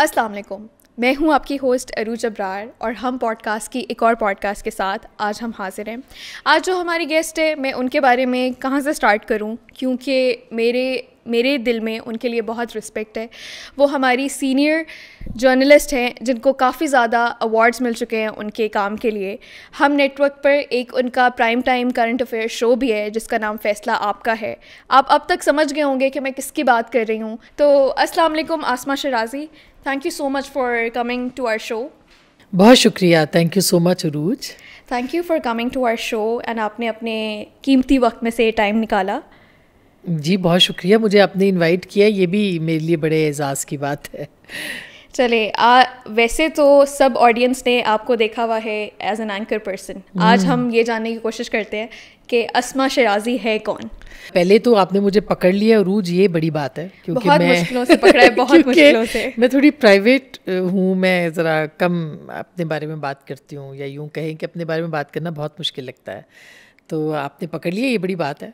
अस्सलाम वालेकुम, मैं हूं आपकी होस्ट अरूज अब्रार और हम पॉडकास्ट की एक और पॉडकास्ट के साथ आज हम हाजिर हैं। आज जो हमारी गेस्ट है, मैं उनके बारे में कहाँ से स्टार्ट करूं, क्योंकि मेरे दिल में उनके लिए बहुत रिस्पेक्ट है। वो हमारी सीनियर जर्नलिस्ट हैं जिनको काफ़ी ज़्यादा अवार्ड्स मिल चुके हैं उनके काम के लिए। हम नेटवर्क पर एक उनका prime time current affair show भी है जिसका नाम फ़ैसला आपका है। आप अब तक समझ गए होंगे कि मैं किसकी बात कर रही हूँ। तो अस्सलाम वालेकुम Asma Shirazi, thank you so much for coming to our show. बहुत शुक्रिया, thank you so much Arooj. Thank you for coming to our show and आपने अपने कीमती वक्त में से टाइम निकाला। जी बहुत शुक्रिया, मुझे आपने इनवाइट किया, ये भी मेरे लिए बड़े एजाज़ की बात है। चले वैसे तो सब ऑडियंस ने आपको देखा हुआ है एज एन एंकर पर्सन। आज हम ये जानने की कोशिश करते हैं कि अस्मा शराजी है कौन। पहले तो आपने मुझे पकड़ लिया अरूज, ये बड़ी बात है क्योंकि बहुत मुश्किलों से पकड़ा है, बहुत मुश्किलों से। मैं थोड़ी प्राइवेट हूँ, मैं ज़रा कम अपने बारे में बात करती हूँ, या यूँ कहें कि अपने बारे में बात करना बहुत मुश्किल लगता है। तो आपने पकड़ लिया, ये बड़ी बात है।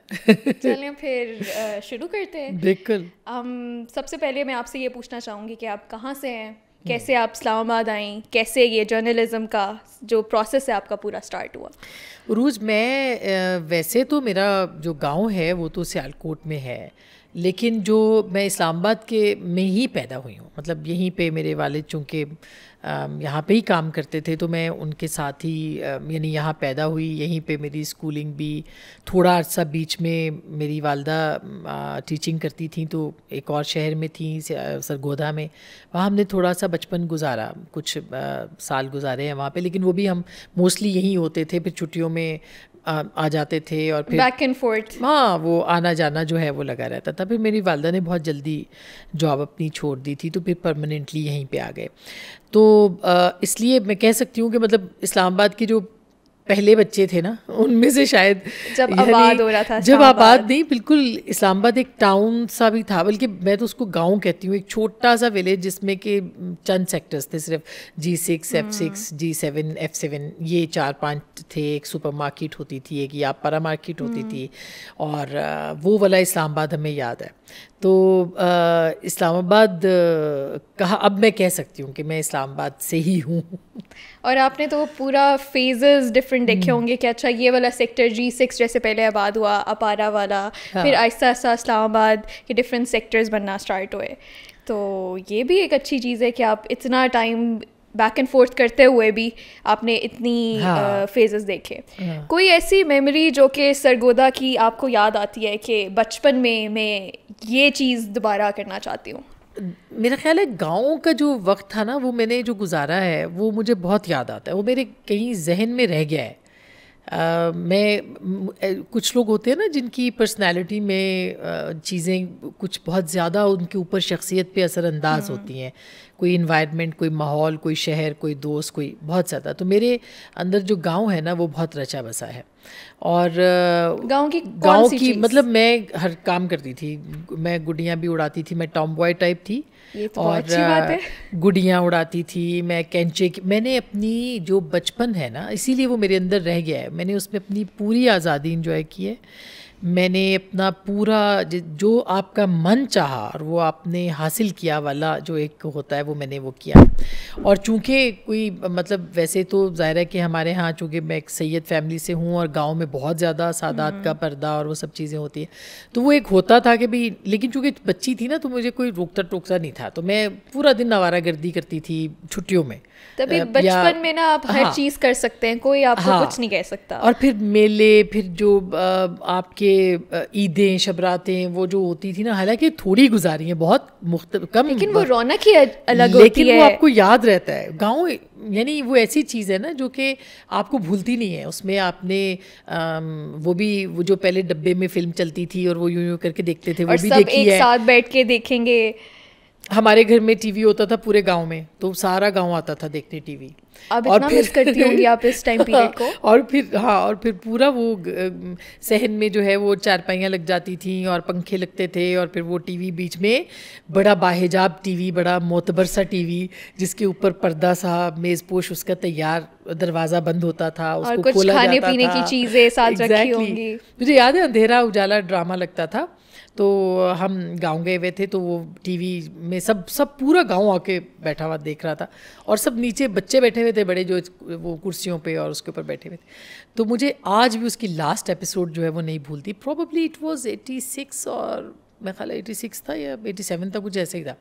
चलें फिर शुरू करते हैं। बिल्कुल। सबसे पहले मैं आपसे ये पूछना चाहूँगी कि आप कहाँ से हैं, कैसे आप इस्लामाबाद आईं, कैसे ये जर्नलिज़म का जो प्रोसेस है आपका पूरा स्टार्ट हुआ। उरूज, मैं वैसे तो मेरा जो गांव है वो तो सियालकोट में है, लेकिन जो मैं इस्लामाबाद के में ही पैदा हुई हूँ, मतलब यहीं पे मेरे वालिद चूँकि यहाँ पे ही काम करते थे तो मैं उनके साथ ही यानी यहाँ पैदा हुई, यहीं पे मेरी स्कूलिंग भी। थोड़ा अर्सा बीच में मेरी वालदा टीचिंग करती थी तो एक और शहर में थी, सरगोधा में, वहाँ हमने थोड़ा सा बचपन गुजारा, कुछ साल गुजारे हैं वहाँ पे, लेकिन वो भी हम मोस्टली यहीं होते थे। फिर छुट्टियों में आ जाते थे और फिर बैक एंड फोर्थ, हाँ, वो आना जाना जो है वो लगा रहता था। फिर मेरी वालदा ने बहुत जल्दी जॉब अपनी छोड़ दी थी तो फिर परमानेंटली यहीं पे आ गए। तो इसलिए मैं कह सकती हूँ कि मतलब इस्लामाबाद के जो पहले बच्चे थे ना, उनमें से शायद जब आबाद हो रहा था, जब आबाद नहीं, बिल्कुल इस्लामाबाद एक टाउन सा भी था, बल्कि मैं तो उसको गांव कहती हूँ, एक छोटा सा विलेज जिसमें कि चंद सेक्टर्स थे, सिर्फ G6, F6, G7, F7, ये 4-5 थे। एक सुपर मार्केट होती थी, एक यापारा मार्केट होती थी, और वो वाला इस्लामाबाद हमें याद है। तो इस्लामाबाद कहा, अब मैं कह सकती हूँ कि मैं इस्लामाबाद से ही हूँ। और आपने तो पूरा फेजेस डिफरेंट देखे होंगे कि अच्छा ये वाला सेक्टर G6 जैसे पहले आबाद हुआ, अपारा वाला, हाँ। फिर आहिस्ता आहिस्ता इस्लामाबाद के डिफरेंट सेक्टर्स बनना स्टार्ट हुए। तो ये भी एक अच्छी चीज़ है कि आप इतना टाइम बैक एंड फोर्थ करते हुए भी आपने इतनी फेजेस देखे। कोई ऐसी मेमोरी जो कि सरगोधा की आपको याद आती है कि बचपन में मैं ये चीज़ दोबारा करना चाहती हूँ? मेरा ख्याल है गाँव का जो वक्त था ना, वो मैंने जो गुजारा है वो मुझे बहुत याद आता है, वो मेरे कहीं जहन में रह गया है। कुछ लोग होते हैं ना जिनकी पर्सनैलिटी में चीज़ें कुछ बहुत ज़्यादा उनके ऊपर शख्सियत पे असरअंदाज होती हैं, कोई इन्वायरमेंट, कोई माहौल, कोई शहर, कोई दोस्त, कोई बहुत ज़्यादा। तो मेरे अंदर जो गांव है ना वो बहुत रचा बसा है। और गांव की मतलब मैं हर काम करती थी, मैं गुड़ियाँ भी उड़ाती थी, मैं टॉम बॉय टाइप थी, ये तो बहुत अच्छी बात है। गुड़ियाँ उड़ाती थी, मैं कैंचे की, मैंने अपनी जो बचपन है ना, इसीलिए वो मेरे अंदर रह गया है, मैंने उसमें अपनी पूरी आज़ादी इंजॉय की है। मैंने अपना पूरा जो आपका मन चाहा और वो आपने हासिल किया वाला जो एक होता है वो मैंने वो किया। और चूँकि कोई मतलब वैसे तो ज़ाहिर है कि हमारे यहाँ चूँकि मैं एक सैयद फैमिली से हूँ और गांव में बहुत ज़्यादा सादात का पर्दा और वो सब चीज़ें होती हैं, तो वो एक होता था कि भाई, लेकिन चूँकि बच्ची थी ना तो मुझे कोई रोकता टोकता नहीं था, तो मैं पूरा दिन आवारागर्दी करती थी छुट्टियों में। तभी बचपन में ना आप हर चीज़ कर सकते हैं, कोई आपको कुछ नहीं कह सकता। और फिर मेले, फिर जो आपके ईदें, शबरातें वो जो होती थी ना, हालांकि थोड़ी गुजारी है, बहुत कम, लेकिन वो रौनक ही अलग होती है, लेकिन वो आपको याद रहता है। गाँव यानी वो ऐसी चीज़ है ना जो कि आपको भूलती नहीं है। उसमें आपने वो जो पहले डब्बे में फिल्म चलती थी और वो यूं यूं करके देखते थे, वो भी देखी है, एक साथ बैठ के देखेंगे। हमारे घर में टीवी होता था पूरे गांव में, तो सारा गांव आता था देखने टीवी। अब इतना मिस करती होंगी आप इस टाइम पीरियड को। और फिर पूरा वो सहन में जो है वो चारपाइयाँ लग जाती थी और पंखे लगते थे, और फिर वो टीवी बीच में बड़ा बाहिजाब टीवी, बड़ा मोतबर सा टीवी जिसके ऊपर पर्दा सा, मेज़पोश उसका तैयार, दरवाज़ा बंद होता था, उसको खोला जाता था, खाने पीने की चीज़ें साथ रखी होंगी। मुझे याद है अंधेरा उजाला ड्रामा लगता था, तो हम गांव गए हुए थे, तो वो टीवी में सब पूरा गांव आके बैठा हुआ देख रहा था, और सब नीचे बच्चे बैठे हुए थे बड़े, जो वो कुर्सियों पे और उसके ऊपर बैठे हुए थे। तो मुझे आज भी उसकी लास्ट एपिसोड जो है वो नहीं भूलती। प्रोबेबली इट वाज 86 और मैं ख्याल 86 था या 87 था, कुछ ऐसे ही था।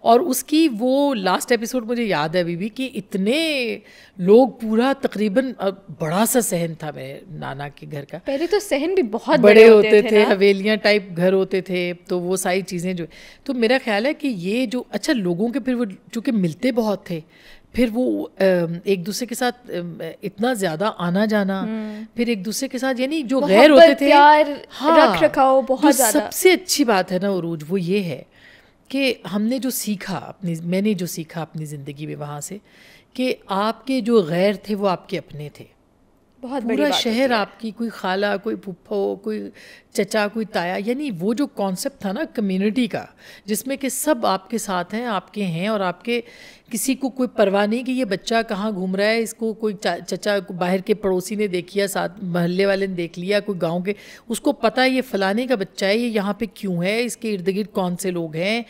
और उसकी वो लास्ट एपिसोड मुझे याद है अभी भी कि इतने लोग, पूरा तकरीबन बड़ा सा सहन था मेरे नाना के घर का। पहले तो सहन भी बहुत बड़े होते थे, हवेलियाँ टाइप घर होते थे, तो वो सारी चीज़ें जो, तो मेरा ख्याल है कि ये जो अच्छा लोगों के फिर वो चूँकि मिलते बहुत थे, फिर वो एक दूसरे के साथ इतना ज़्यादा आना जाना, फिर एक दूसरे के साथ यानी जो गैर होते थे, हाँ, रख रखाव बहुत ज़्यादा। सबसे अच्छी बात है ना उरूज, वो ये है कि हमने जो सीखा मैंने जो सीखा अपनी ज़िंदगी में वहाँ से, कि आपके जो गैर थे वो आपके अपने थे। बहुत पूरा शहर आपकी, कोई खाला, कोई फुफ्फो, कोई चचा, कोई ताया, यानी वो जो कॉन्सेप्ट था ना कम्युनिटी का, जिसमें कि सब आपके साथ हैं, आपके हैं, और आपके किसी को कोई परवाह नहीं कि ये बच्चा कहाँ घूम रहा है, इसको कोई चचा बाहर के पड़ोसी ने देख लिया, साथ महल्ले वाले ने देख लिया, कोई गांव के, उसको पता है ये फलाने का बच्चा है, ये यहाँ पे क्यों है, इसके इर्द गिर्द कौन से लोग हैं।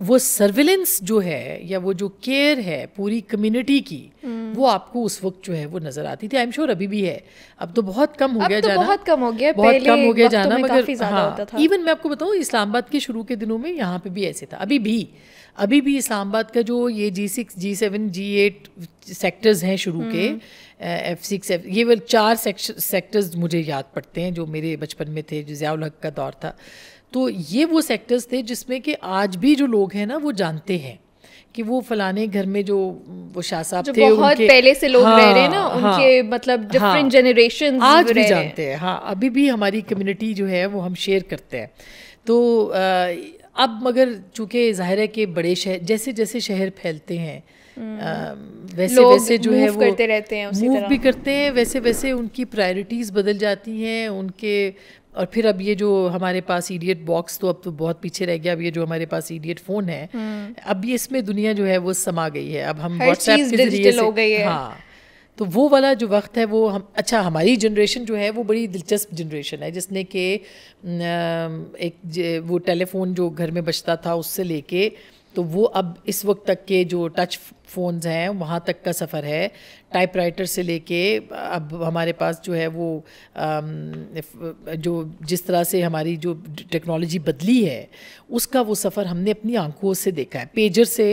वो सर्विलेंस जो है या वो जो केयर है पूरी कम्युनिटी की, वो आपको उस वक्त जो है वो नज़र आती थी। आई एम श्योर अभी भी है, अब तो बहुत कम हो गया जाना, बहुत कम हो गया, बहुत कम हो गया जाना, मगर हाँ, इवन मैं आपको बताऊँ इस्लामाबाद के शुरू के दिनों में यहाँ पे भी ऐसे था। अभी भी इस्लामाबाद का जो ये G6, G7, G8 सेक्टर्स हैं शुरू के, F6, ये वो 4 सेक्टर्स मुझे याद पड़ते हैं जो मेरे बचपन में थे, जो ज़ियाउल हक का दौर था। तो ये वो सेक्टर्स थे जिसमें कि आज भी जो लोग हैं ना वो जानते हैं कि वो फलाने घर में जो वो शाह साहब थे, बहुत उनके पहले से लोग रह रहे हैं ना, उनके मतलब डिफरेंट जनरेशन आज भी जानते हैं। हाँ, अभी भी हमारी कम्युनिटी जो है वो हम शेयर करते हैं। तो अब मगर चूँकि ज़ाहिर है कि बड़े शहर, जैसे जैसे शहर फैलते हैं वैसे वैसे जो है वो करते रहते हैं, मूव भी करते हैं, वैसे वैसे उनकी प्रायोरिटीज़ बदल जाती हैं उनके। और फिर अब ये जो हमारे पास इडियट बॉक्स तो अब तो बहुत पीछे रह गया, अब ये जो हमारे पास इडियट फ़ोन है, अब ये इसमें दुनिया जो है वो समा गई है। अब हम व्हाट्सएप के जरिए से, हाँ, तो वो वाला जो वक्त है वो हम, अच्छा हमारी जनरेशन जो है वो बड़ी दिलचस्प जनरेशन है, जिसने कि एक वो टेलीफोन जो घर में बजता था उससे लेके, तो वो अब इस वक्त तक के जो टच फ़ोन्स हैं वहाँ तक का सफ़र है, टाइपराइटर से लेके अब हमारे पास जो है वो जो जिस तरह से हमारी जो टेक्नोलॉजी बदली है उसका वो सफ़र हमने अपनी आंखों से देखा है। पेजर से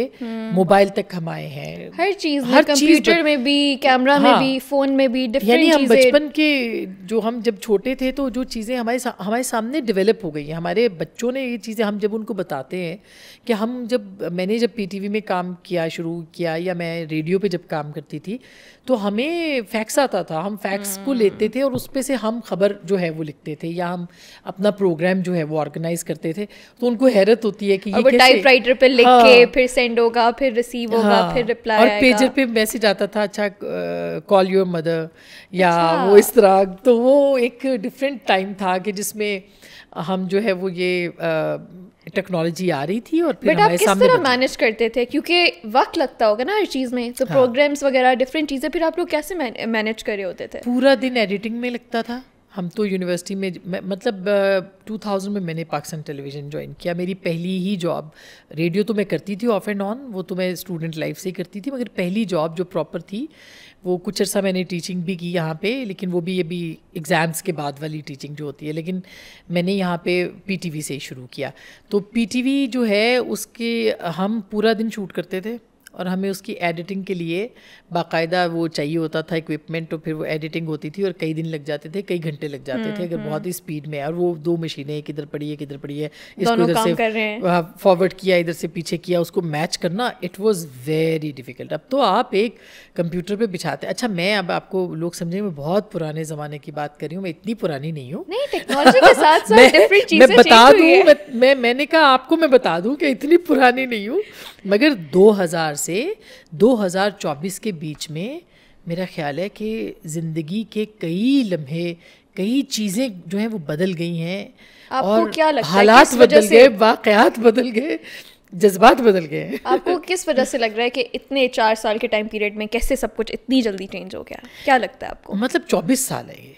मोबाइल तक हम आए हैं, हर चीज़ कंप्यूटर में भी, कैमरा में भी, फ़ोन में भी, डिफरेंट चीज़ें। हम बचपन के जो हम जब छोटे थे तो जो चीज़ें हमारे सामने डेवलप हो गई हैं, हमारे बच्चों ने ये चीज़ें, हम जब उनको बताते हैं कि मैंने जब PTV में काम किया शुरू किया, या मैं रेडियो पे जब काम करती थी, तो हमें फैक्स आता था, हम फैक्स को लेते थे और उस पे से हम खबर जो है वो लिखते थे, या हम अपना प्रोग्राम जो है वो ऑर्गेनाइज करते थे। तो उनको हैरत होती है कि ये कैसे टाइपराइटर पे लिख के फिर सेंड होगा, फिर रिसीव होगा, फिर रिप्लाई और पेजर पे मैसेज आता था, अच्छा कॉल योर मदर, या वो इस तरह। तो वो एक डिफरेंट टाइम था कि जिसमें हम जो है वो ये टेक्नोलॉजी आ रही थी और फिर हमारे सामने। किस तरह मैनेज करते थे, क्योंकि वक्त लगता होगा ना हर चीज़ में, तो प्रोग्राम्स वगैरह डिफरेंट चीज़ें, फिर आप लोग कैसे मैनेज कर रहे होते थे? पूरा दिन एडिटिंग में लगता था। हम तो यूनिवर्सिटी में मतलब 2000 में मैंने पाकिस्तान टेलीविज़न ज्वाइन किया। मेरी पहली ही जॉब, रेडियो तो मैं करती थी ऑफ एंड ऑन, वो तो मैं स्टूडेंट लाइफ से ही करती थी, मगर पहली जॉब जो प्रॉपर थी वो कुछ अर्सा मैंने टीचिंग भी की यहाँ पे, लेकिन वो भी अभी एग्ज़ाम्स के बाद वाली टीचिंग जो होती है, लेकिन मैंने यहाँ पे PTV से ही शुरू किया। तो PTV जो है उसके हम पूरा दिन शूट करते थे और हमें उसकी एडिटिंग के लिए बाकायदा वो चाहिए होता था इक्विपमेंट, तो फिर वो एडिटिंग होती थी और कई दिन लग जाते थे, कई घंटे लग जाते थे अगर बहुत ही स्पीड में। और वो 2 मशीनें, एक इधर पड़ी है, एक इधर पड़ी है, इसको इधर से फॉरवर्ड किया, इधर से पीछे किया, उसको मैच करना, इट वाज वेरी डिफिकल्ट। अब तो आप एक कंप्यूटर पे बिछाते। अच्छा, मैं अब आपको लोग समझे मैं बहुत पुराने ज़माने की बात कर रही हूँ, मैं इतनी पुरानी नहीं हूँ, टेक्नोलॉजी के साथ साथ डिफरेंट चीज़ें मैं बता दूँ, मैंने कहा आपको मैं बता दूँ कि इतनी पुरानी नहीं हूँ, मगर 2000 से 2024 के बीच में मेरा ख्याल है कि ज़िंदगी के कई लम्हे, कई चीज़ें जो हैं वो बदल गई हैं। आपको और क्या लगता है हालात बदल गए, वाक़यात बदल गए, जज्बात बदल गए। आपको किस वजह से लग रहा है कि इतने 4 साल के टाइम पीरियड में कैसे सब कुछ इतनी जल्दी चेंज हो गया? क्या लगता है आपको? मतलब 24 साल है ये,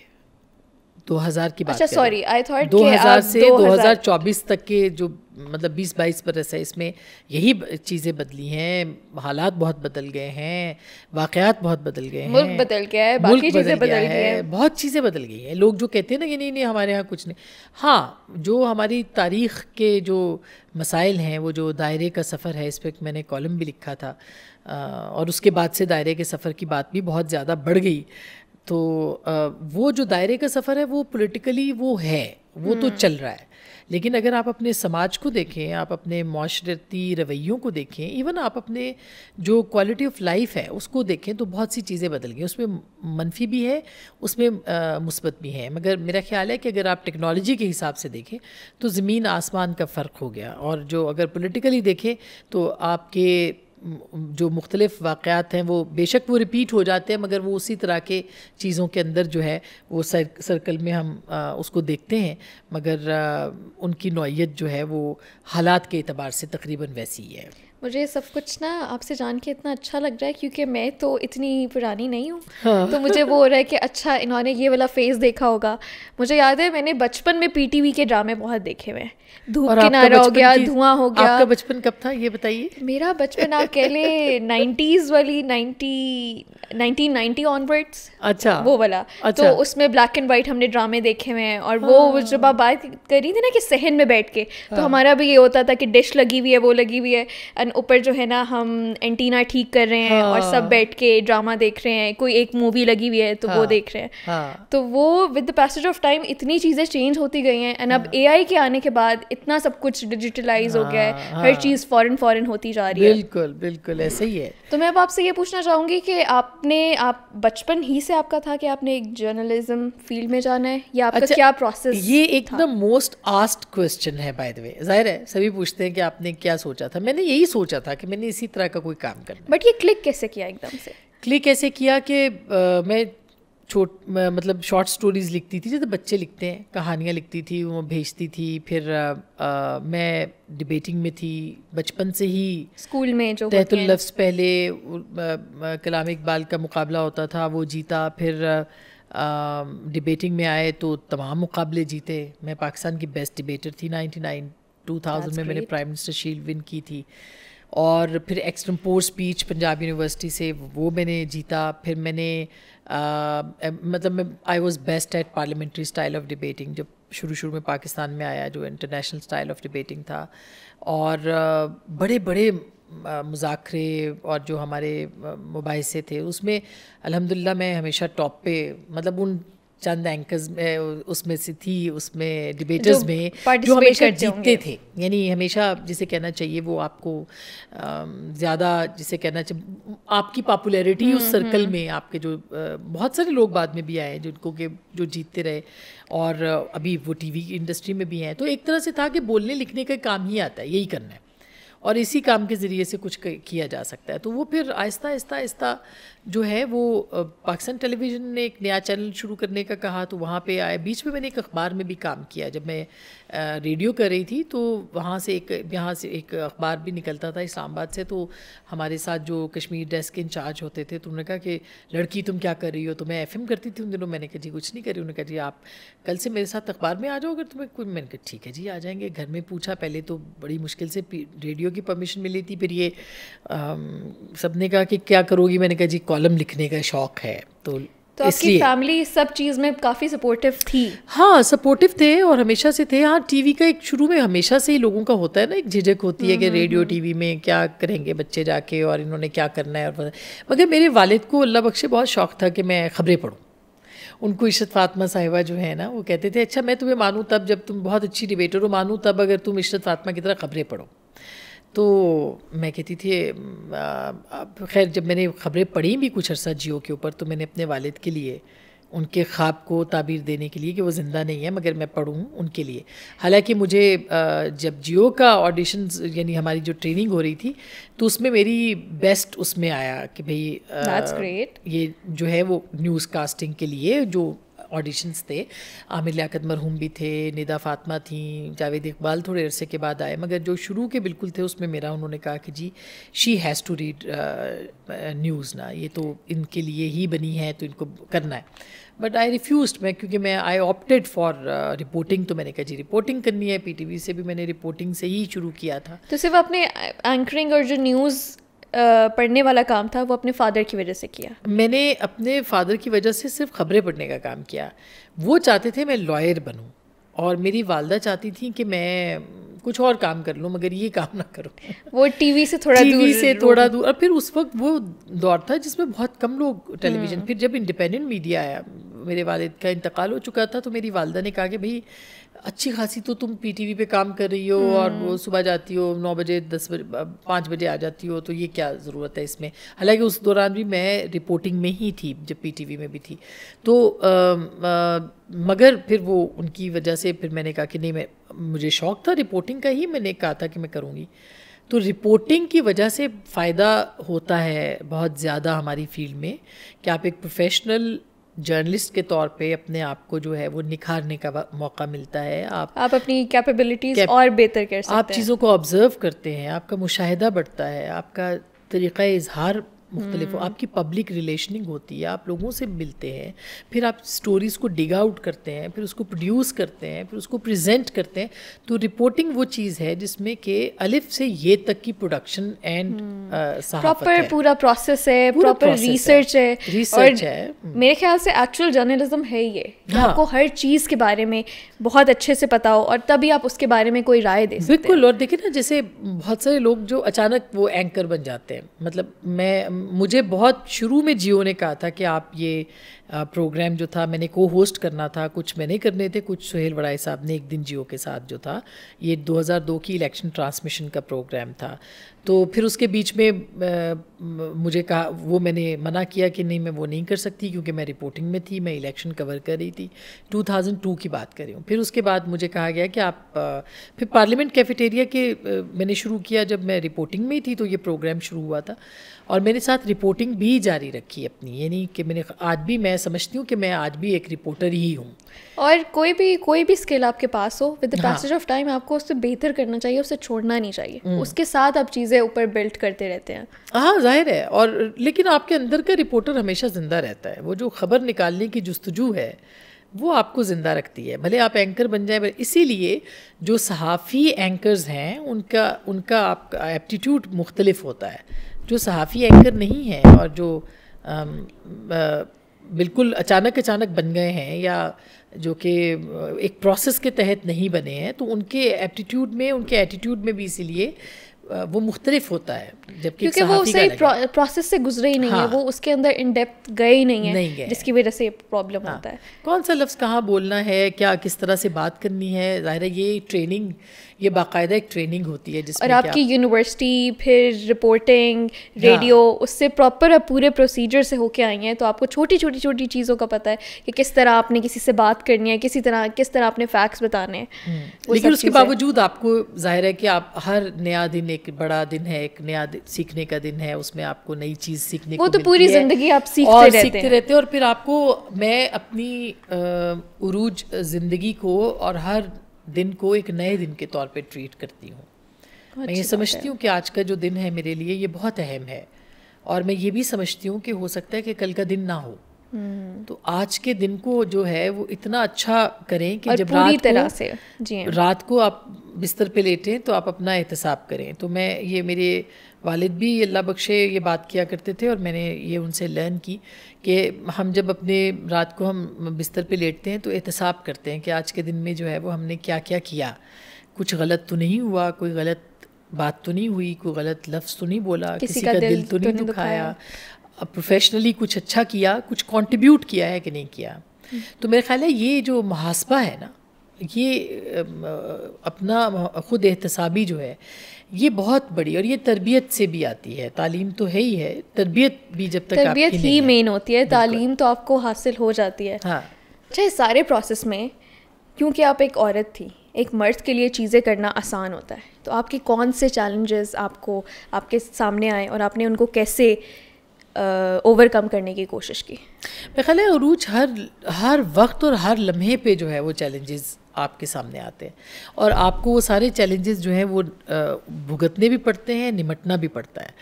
2000 की बात अच्छा, कर रहे हैं। सॉरी, आई थॉट 2000 से 2024 तक के जो मतलब 20-22 बरस है, इसमें यही चीज़ें बदली हैं, हालात बहुत बदल गए हैं, वाक़यात बहुत बदल गए हैं, मुल्क बदल गया है, बाकी चीज़ें बदल गई हैं, बहुत चीज़ें बदल गई हैं। लोग जो कहते हैं ना कि नहीं नहीं हमारे यहाँ कुछ नहीं, हाँ, जो हमारी तारीख़ के जो मसाइल हैं, वो जो दायरे का सफ़र है, इस पर मैंने कॉलम भी लिखा था, और उसके बाद से दायरे के सफ़र की बात भी बहुत ज़्यादा बढ़ गई। तो वो जो दायरे का सफ़र है वो पॉलिटिकली वो है, वो तो चल रहा है, लेकिन अगर आप अपने समाज को देखें, आप अपने माशरती रवैयों को देखें, इवन आप अपने जो क्वालिटी ऑफ लाइफ है उसको देखें, तो बहुत सी चीज़ें बदल गई। उसमें मनफी भी है, उसमें मुस्बत भी है, मगर मेरा ख्याल है कि अगर आप टेक्नोलॉजी के हिसाब से देखें तो ज़मीन आसमान का फ़र्क हो गया। और जो अगर पॉलिटिकली देखें तो आपके जो मुख्तलिफ़ वाक़यात हैं वो बेशक वो रिपीट हो जाते हैं, मगर वो उसी तरह के चीज़ों के अंदर जो है वो सर्कल में हम उसको देखते हैं, मगर उनकी नौइयत जो है वो हालात के एतबार से तकरीबन वैसी ही है। मुझे सब कुछ ना आपसे जान के इतना अच्छा लग रहा है, क्योंकि मैं तो इतनी पुरानी नहीं हूँ। हाँ। तो मुझे वो हो रहा है कि अच्छा इन्होंने ये वाला फेज़ देखा होगा। मुझे याद है मैंने बचपन में पीटीवी के ड्रामे बहुत देखे हुए हैं, धूप किनारा हो गया, धुआं हो गया। आपका बचपन कब था ये बताइए? मेरा बचपन आप कह ले 90s वाली, 1990 ऑनवर्ड्स। अच्छा, वो वाला। अच्छा। तो उसमें ब्लैक एंड वाइट हमने ड्रामे देखे हुए हैं। और वो जब आप बात करी थी ना कि सहन में बैठ के, तो हमारा भी ये होता था कि डिश लगी हुई है, वो लगी हुई है, ऊपर जो है ना हम एंटीना ठीक कर रहे हैं, और सब बैठ के ड्रामा देख रहे हैं, कोई एक मूवी लगी हुई है तो वो देख रहे हैं। तो वो with the passage of time इतनी चीज़ें चेंज होती गई हैं, एंड अब एआई के आने के बाद इतना सब कुछ डिजिटलाइज हो गया है, हर चीज़ फॉरेन होती जा रही है। बिल्कुल बिल्कुल ऐसा ही है। तो मैं अब आपसे ये पूछना चाहूँगी कि आप बचपन ही से आपका था कि आपने एक जर्नलिज्म फील्ड में जाना है, या आपका क्या प्रोसेस? ये एक द मोस्ट आस्क्ड क्वेश्चन है बाय द वे। जाहिर है सभी पूछते हैं कि आपने क्या सोचा था। मैंने यही सोचा था कि मैंने इसी तरह का कोई काम करना। बट ये क्लिक कैसे किया एकदम से? क्लिक कैसे किया कि मैं मतलब शॉर्ट स्टोरीज़ लिखती थी, जैसे बच्चे लिखते हैं, कहानियाँ लिखती थी, वो भेजती थी। फिर मैं डिबेटिंग में थी बचपन से ही, स्कूल में जो तहतुल लफ्ज़ पहले कलाम इकबाल का मुकाबला होता था, वो जीता। फिर डिबेटिंग में आए तो तमाम मुकाबले जीते। मैं पाकिस्तान की बेस्ट डिबेटर थी 2000 में। मैंने प्राइम मिनिस्टर शील्ड विन की थी। और फिर एक्सटेम्पोर स्पीच पंजाब यूनिवर्सिटी से वो मैंने जीता। फिर मैंने मतलब I was best at parliamentary style of debating, जब शुरू में पाकिस्तान में आया, जो इंटरनेशनल स्टाइल ऑफ डिबेटिंग था। और बड़े बड़े मुज़ाकरे और जो हमारे मुबाहिसे थे, उसमें अल्हम्दुलिल्लाह मैं हमेशा टॉप पे, मतलब उन चंद एंकर्स में उसमें से थी, उसमें डिबेटर्स में जो हमेशा जीतते थे। यानी हमेशा जिसे कहना चाहिए वो आपको ज़्यादा, जिसे कहना चाहिए आपकी पॉपुलैरिटी उस सर्कल में, आपके जो बहुत सारे लोग बाद में भी आए जिनको के जो जीतते रहे, और अभी वो टीवी की इंडस्ट्री में भी हैं। तो एक तरह से था कि बोलने लिखने का काम ही आता है, यही करना है, और इसी काम के ज़रिए से कुछ किया जा सकता है। तो वो फिर आहिस्ता आहिस्ता जो है वो पाकिस्तान टेलीविज़न ने एक नया चैनल शुरू करने का कहा, तो वहाँ पे आए। बीच में मैंने एक अखबार में भी काम किया, जब मैं रेडियो कर रही थी, तो वहाँ से यहाँ से एक अखबार भी निकलता था इस्लामाबाद से। तो हमारे साथ जो कश्मीर डेस्क के इंचार्ज होते थे, तो उन्होंने कहा कि लड़की तुम क्या कर रही हो? तो मैं FM करती थी उन दिनों। मैंने कहा जी कुछ नहीं कर रही। उन्होंने कहा जी आप कल से मेरे साथ अखबार में आ जाओ अगर तुम्हें कोई। मैंने कहा ठीक है जी आ जाएंगे। घर में पूछा, पहले तो बड़ी मुश्किल से रेडियो की परमिशन मिली थी। फिर ये सब ने कहा कि क्या करोगी? मैंने कहा जी कॉलम लिखने का शौक़ है। तो आपकी फैमिली सब चीज़ में काफ़ी सपोर्टिव थी? हाँ, सपोर्टिव थे और हमेशा से थे। हाँ, टीवी का एक शुरू में हमेशा से ही लोगों का होता है ना, एक झिझक होती है कि रेडियो टीवी में क्या करेंगे बच्चे जाके, और इन्होंने क्या करना है। और मगर मेरे वालिद को अल्लाह बख्शे बहुत शौक़ था कि मैं ख़बरें पढूं। उनको इशरत फातिमा साहिबा जो है ना, वो कहते थे अच्छा मैं तुम्हें मानूँ तब जब तुम बहुत अच्छी डिबेटर हो, मानूँ तब अगर तुम इशरत फातिमा की तरह ख़बरें पढ़ो। तो मैं कहती थी खैर जब मैंने ख़बरें पढ़ी भी कुछ अर्सा जियो के ऊपर, तो मैंने अपने वालिद के लिए उनके ख्वाब को ताबीर देने के लिए कि वो ज़िंदा नहीं है मगर मैं पढ़ूँ उनके लिए। हालांकि मुझे जब जियो का ऑडिशंस यानी हमारी जो ट्रेनिंग हो रही थी, तो उसमें मेरी बेस्ट उसमें आया कि भाई That's great. ये जो है वो न्यूज़ कास्टिंग के लिए जो ऑडिशंस थे। आमिर लियाकत मरहूम भी थे, निदा फातिमा थी, जावेद इकबाल थोड़े अरसे के बाद आए, मगर जो शुरू के बिल्कुल थे उसमें मेरा उन्होंने कहा कि जी she has to read news ना, ये तो इनके लिए ही बनी है तो इनको करना है। बट आई रिफ्यूज़ड, मैं क्योंकि मैं आई ऑप्टेड फॉर रिपोर्टिंग, तो मैंने कहा जी रिपोर्टिंग करनी है। पीटीवी से भी मैंने रिपोर्टिंग से ही शुरू किया था। तो सिर्फ अपने एंकरिंग और जो न्यूज़ पढ़ने वाला काम था वो अपने फादर की वजह से किया? मैंने अपने फादर की वजह से सिर्फ खबरें पढ़ने का काम किया। वो चाहते थे मैं लॉयर बनूं और मेरी वालदा चाहती थी कि मैं कुछ और काम कर लूँ मगर ये काम ना करूँ। वो टीवी से थोड़ा दूर। और फिर उस वक्त वो दौर था जिसमें बहुत कम लोग टेलीविज़न, फिर जब इंडिपेंडेंट मीडिया आया, मेरे वालिद का इंतकाल हो चुका था, तो मेरी वालदा ने कहा कि भाई अच्छी खासी तो तुम पीटीवी पे काम कर रही हो और वो सुबह जाती हो 9 बजे 10 बजे 5 बजे आ जाती हो, तो ये क्या ज़रूरत है इसमें। हालांकि उस दौरान भी मैं रिपोर्टिंग में ही थी जब पीटीवी में भी थी, तो मगर फिर वो उनकी वजह से फिर मैंने कहा कि नहीं, मुझे शौक़ था रिपोर्टिंग का ही, मैंने कहा था कि मैं करूँगी। तो रिपोर्टिंग की वजह से फ़ायदा होता है बहुत ज़्यादा हमारी फील्ड में कि आप एक प्रोफेशनल जर्नलिस्ट के तौर पे अपने आप को जो है वो निखारने का मौका मिलता है। आप अपनी कैपेबिलिटीज़ और बेहतर कर सकते हैं, आप चीज़ों को ऑब्ज़र्व करते हैं, आपका मुशाहिदा बढ़ता है, आपका तरीक़ा इज़हार मुख्तलिफ, आपकी पब्लिक रिलेशनिंग होती है, आप लोगों से मिलते हैं, फिर आप स्टोरीज़ को डिग आउट करते हैं, फिर उसको प्रोड्यूस करते हैं, फिर उसको प्रेजेंट करते हैं। तो रिपोर्टिंग वो चीज़ है जिसमें कि अलिफ से ये तक की प्रोडक्शन एंड सहाफ़त है, पूरा प्रोसेस है, प्रॉपर रिसर्च है। मेरे ख्याल से एक्चुअल जर्नलिज्म है ये, आपको हर चीज़ के बारे में बहुत अच्छे से पता हो और तभी आप उसके बारे में कोई राय दे सकते हैं। बिल्कुल। और देखिए ना, जैसे बहुत सारे लोग जो अचानक वो एंकर बन जाते हैं, मतलब मुझे बहुत शुरू में जियो ने कहा था कि आप ये प्रोग्राम जो था मैंने को होस्ट करना था, कुछ मैंने करने थे, कुछ सुहेल वड़ाई साहब ने एक दिन जियो के साथ जो था, ये 2002 की इलेक्शन ट्रांसमिशन का प्रोग्राम था। तो फिर उसके बीच में मुझे कहा, वो मैंने मना किया कि नहीं मैं वो नहीं कर सकती क्योंकि मैं रिपोर्टिंग में थी, मैं इलेक्शन कवर कर रही थी। 2002 की बात कर रही हूँ। फिर उसके बाद मुझे कहा गया कि आप फिर पार्लियामेंट कैफेटेरिया के मैंने शुरू किया जब मैं रिपोर्टिंग में ही थी, तो ये प्रोग्राम शुरू हुआ था और मेरे साथ रिपोर्टिंग भी जारी रखी अपनी, यानी कि मैंने आज भी, मैं समझती हूँ कि मैं आज भी एक रिपोर्टर ही हूँ। और कोई भी स्किल आपके पास हो, with the passage of time आपको उससे बेहतर करना चाहिए, उससे छोड़ना नहीं चाहिए, उसके साथ आप चीज़ें ऊपर बिल्ड करते रहते हैं। हाँ, जाहिर है। और लेकिन आपके अंदर का रिपोर्टर हमेशा ज़िंदा रहता है, वो जो खबर निकालने की जुस्तजू है वो आपको ज़िंदा रखती है, भले आप एंकर बन जाए। इसीलिए जो सहाफ़ी एंकर्स हैं उनका आपका एप्टीट्यूड मुख्तलिफ होता है। जो सहाफ़ी एंकर नहीं है और जो बिल्कुल अचानक बन गए हैं या जो कि एक प्रोसेस के तहत नहीं बने हैं, तो उनके एटीट्यूड में भी इसीलिए वो मुख्तलिफ होता है, जबकि क्योंकि वो सही प्रोसेस से गुजरे ही नहीं है, वो उसके अंदर इन डेप्थ गए ही नहीं है, जिसकी वजह से प्रॉब्लम होता है। कौन सा लफ्ज़ कहाँ बोलना है, क्या किस तरह से बात करनी है, ज़ाहिर है ये ट्रेनिंग, ये बाकायदा एक ट्रेनिंग होती है जिसमें, और आपकी यूनिवर्सिटी, फिर रिपोर्टिंग, रेडियो, उससे प्रॉपर आप पूरे प्रोसीजर से होके आई हैं, तो आपको छोटी छोटी चीज़ों का पता है कि किस तरह आपने किसी से बात करनी है, किस तरह आपने फैक्ट्स बताने हैं। लेकिन उसके बावजूद आपको जाहिर है कि आप हर नया दिन एक बड़ा दिन है, एक नया सीखने का दिन है, उसमें आपको नई चीज़ सीखने को वो तो पूरी ज़िंदगी आप सीखते रहते हैं। और फिर आपको, मैं अपनी उरूज ज़िंदगी को और हर दिन को एक नए दिन के तौर पे ट्रीट करती हूँ। मैं ये समझती हूँ कि आज का जो दिन है मेरे लिए ये बहुत अहम है, और मैं ये भी समझती हूँ कि हो सकता है कि कल का दिन ना हो, तो आज के दिन को जो है वो इतना अच्छा करें कि जब रात को आप बिस्तर पे लेटें तो आप अपना एहतसाब करें। तो मैं ये, मेरे वालिद भी अल्लाह बख्शे ये बात किया करते थे और मैंने ये उनसे लर्न की कि हम जब अपने रात को हम बिस्तर पे लेटते हैं तो एहतसाब करते हैं कि आज के दिन में जो है वो हमने क्या क्या किया, कुछ गलत तो नहीं हुआ, कोई गलत बात तो नहीं हुई, कोई गलत लफ्ज़ तो नहीं बोला, किसी का दिल तो नहीं दुखाया, प्रोफेशनली कुछ अच्छा किया, कुछ कंट्रीब्यूट किया है कि नहीं किया। तो मेरा ख्याल है ये जो मुहासबा है ना, ये अपना ख़ुद एहतसाबी जो है ये बहुत बड़ी, और ये तरबियत से भी आती है, तालीम तो है ही है, तरबियत भी जब तक तरबियत ही मेन होती है, तालीम तो आपको हासिल हो जाती है। हाँ। अच्छा, इस सारे प्रोसेस में क्योंकि आप एक औरत थी, एक मर्द के लिए चीज़ें करना आसान होता है, तो आपके कौन से चैलेंजेस आपके सामने आए और आपने उनको कैसे ओवरकम करने की कोशिश की? मेरा ख्याल है अरूज हर वक्त और हर लम्हे पे जो है वो चैलेंजेस आपके सामने आते हैं और आपको वो सारे चैलेंजेस जो हैं वो भुगतने भी पड़ते हैं, निमटना भी पड़ता है।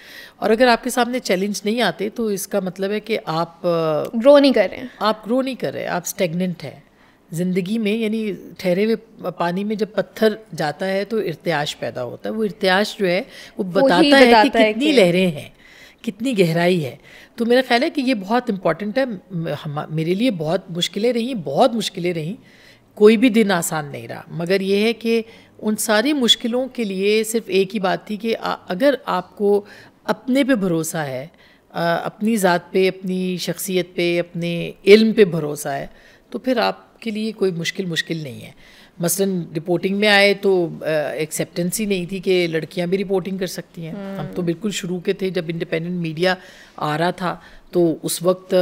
और अगर आपके सामने चैलेंज नहीं आते तो इसका मतलब है कि आप ग्रो नहीं कर रहे हैं, आप स्टेगनेंट हैं ज़िंदगी में। यानी ठहरे हुए पानी में जब पत्थर जाता है तो इर्तियाश पैदा होता है। वो इर्तियाश जो है वो बताता है कि कितनी लहरें हैं, कितनी गहराई है। तो मेरा ख्याल है कि ये बहुत इम्पॉर्टेंट है। मेरे लिए बहुत मुश्किलें रहीं, कोई भी दिन आसान नहीं रहा, मगर ये है कि उन सारी मुश्किलों के लिए सिर्फ एक ही बात थी कि अगर आपको अपने पे भरोसा है, अपनी ज़ात पे, अपनी शख्सियत पे, अपने इल्म पे भरोसा है, तो फिर आपके लिए कोई मुश्किल नहीं है। मसलन रिपोर्टिंग में आए तो एक्सेप्टेंस ही नहीं थी कि लड़कियां भी रिपोर्टिंग कर सकती हैं। हम तो बिल्कुल शुरू के थे जब इंडिपेंडेंट मीडिया आ रहा था, तो उस वक्त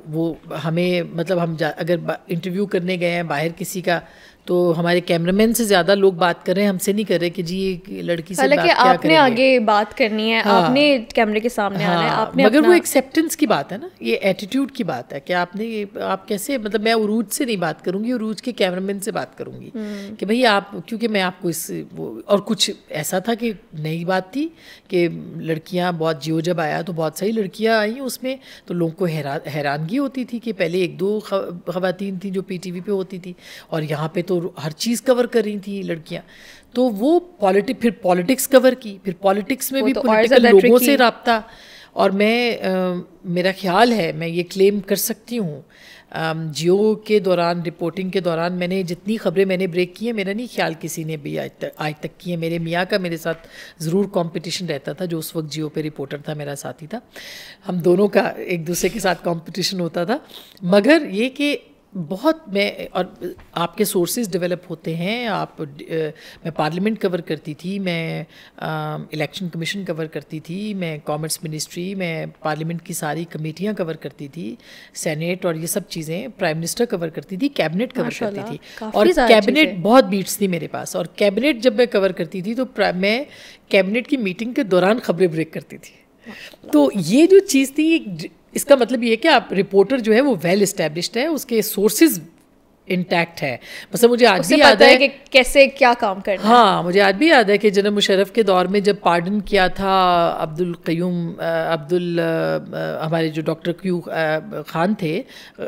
वो हमें मतलब हम अगर इंटरव्यू करने गए हैं बाहर किसी का, तो हमारे कैमरामैन से ज़्यादा लोग बात कर रहे हैं, हमसे नहीं कर रहे कि जी ये लड़की से बात क्या करेंगे। आपने आगे बात करनी है, हाँ, आपने कैमरे के सामने आना है, आपने मगर वो एक्सेप्टेंस की बात है ना, ये एटीट्यूड की बात है कि आप कैसे, मतलब मैं उरूज से नहीं बात करूँगी, उरूज के कैमरामैन से बात करूँगी कि भाई आप, क्योंकि मैं आपको और कुछ ऐसा था कि नई बात थी कि लड़कियाँ बहुत, जियो जब आया तो बहुत सारी लड़कियाँ आई उसमें, तो लोगों को हैरानगी होती थी कि पहले 1-2 ख़वातीन थी जो PTV पे होती थी और यहाँ पे तो हर चीज़ कवर कर रही थी लड़कियां। तो वो फिर पॉलिटिक्स कवर की, फिर पॉलिटिक्स में भी तो पॉलिटिकल लोगों से रब्ता। और मेरा ख्याल है, मैं ये क्लेम कर सकती हूँ, जियो के दौरान, रिपोर्टिंग के दौरान मैंने जितनी खबरें मैंने ब्रेक की हैं, मेरा नहीं ख्याल किसी ने भी आज तक की है। मेरे मियाँ का मेरे साथ ज़रूर कंपटीशन रहता था, जो उस वक्त जियो पे रिपोर्टर था, मेरा साथी था, हम दोनों का एक दूसरे के साथ कंपटीशन होता था। मगर ये कि बहुत और आपके सोर्सेज डेवलप होते हैं। मैं पार्लियामेंट कवर करती थी, मैं इलेक्शन कमीशन कवर करती थी, मैं कॉमर्स मिनिस्ट्री, मैं पार्लियामेंट की सारी कमेटियां कवर करती थी, सेनेट और ये सब चीज़ें, प्राइम मिनिस्टर कवर करती थी, कैबिनेट कवर करती थी, और कैबिनेट बहुत बीट्स थी मेरे पास। और कैबिनेट जब मैं कवर करती थी तो मैं कैबिनेट की मीटिंग के दौरान खबरें ब्रेक करती थी। तो ये जो चीज़ थी, इसका मतलब ये है कि आप रिपोर्टर जो है वो वेल एस्टेब्लिश्ड है, उसके सोर्सेज इंटैक्ट है। मतलब मुझे आज भी याद है कि कैसे क्या काम करना है। हाँ, मुझे आज भी याद है कि जनरल मुशर्रफ के दौर में जब पार्डन किया था हमारे जो डॉक्टर क्यू खान थे,